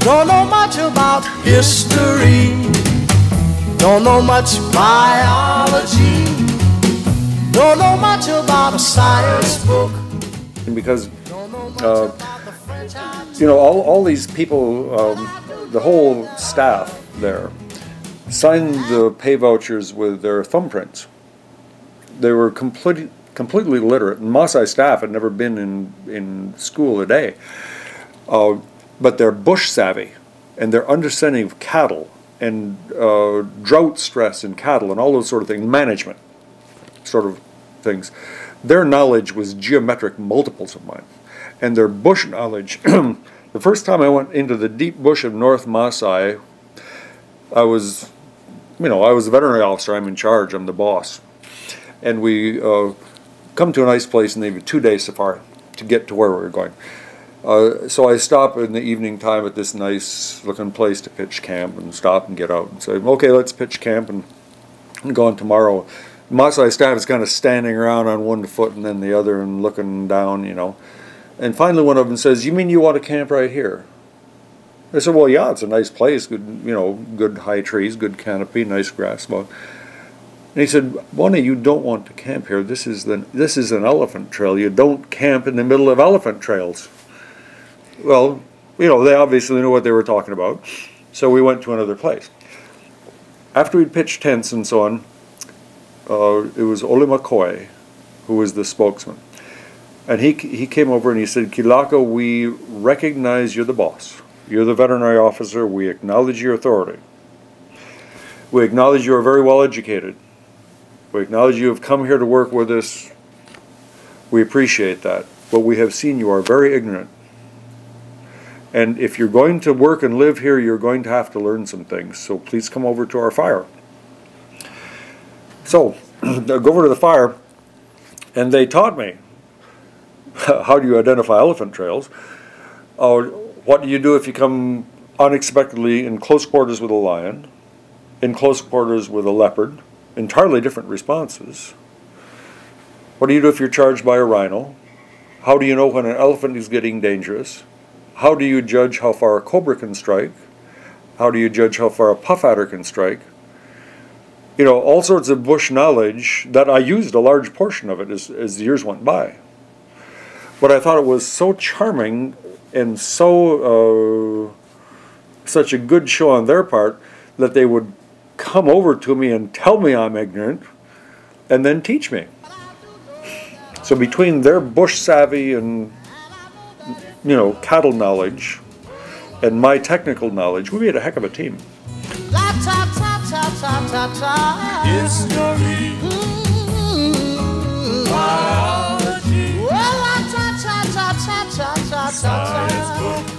Don't know much about history. Don't know much biology. Don't know much about a science book. Because, you know, all these people, the whole staff there, signed the pay vouchers with their thumbprints. They were completely literate. And Maasai staff had never been in school a day. But they're bush savvy, and their understanding of cattle and drought stress in cattle and all those sort of things, management sort of things. Their knowledge was geometric multiples of mine. And their bush knowledge, the first time I went into the deep bush of North Maasai, I was a veterinary officer, I'm in charge, I'm the boss. And we come to a nice place and they have a 2-day safari to get to where we were going. So I stop in the evening time at this nice looking place to pitch camp and stop and get out and say, okay, let's pitch camp and go on tomorrow. Maasai staff is kind of standing around on one foot and then the other and looking down, you know. And finally one of them says, you mean you want to camp right here? I said, well, yeah, it's a nice place, good, you know, good high trees, good canopy, nice grass. And he said, Bonnie, you don't want to camp here. This is an elephant trail. You don't camp in the middle of elephant trails. Well, you know, they obviously knew what they were talking about, so we went to another place. After we'd pitched tents and so on, it was Ole McCoy who was the spokesman. And he came over and he said, Kilaka, we recognize you're the boss. You're the veterinary officer. We acknowledge your authority. We acknowledge you are very well educated. We acknowledge you have come here to work with us. We appreciate that. But we have seen you are very ignorant. And if you're going to work and live here, you're going to have to learn some things. So please come over to our fire. So I go over to the fire, and they taught me how do you identify elephant trails. What do you do if you come unexpectedly in close quarters with a lion, in close quarters with a leopard? Entirely different responses. What do you do if you're charged by a rhino? How do you know when an elephant is getting dangerous? How do you judge how far a cobra can strike? How do you judge how far a puff adder can strike? You know, all sorts of bush knowledge that I used a large portion of it as the years went by. But I thought it was so charming and so such a good show on their part that they would come over to me and tell me I'm ignorant and then teach me. So between their bush savvy and, you know, cattle knowledge and my technical knowledge, we made a heck of a team. History, biology, science book.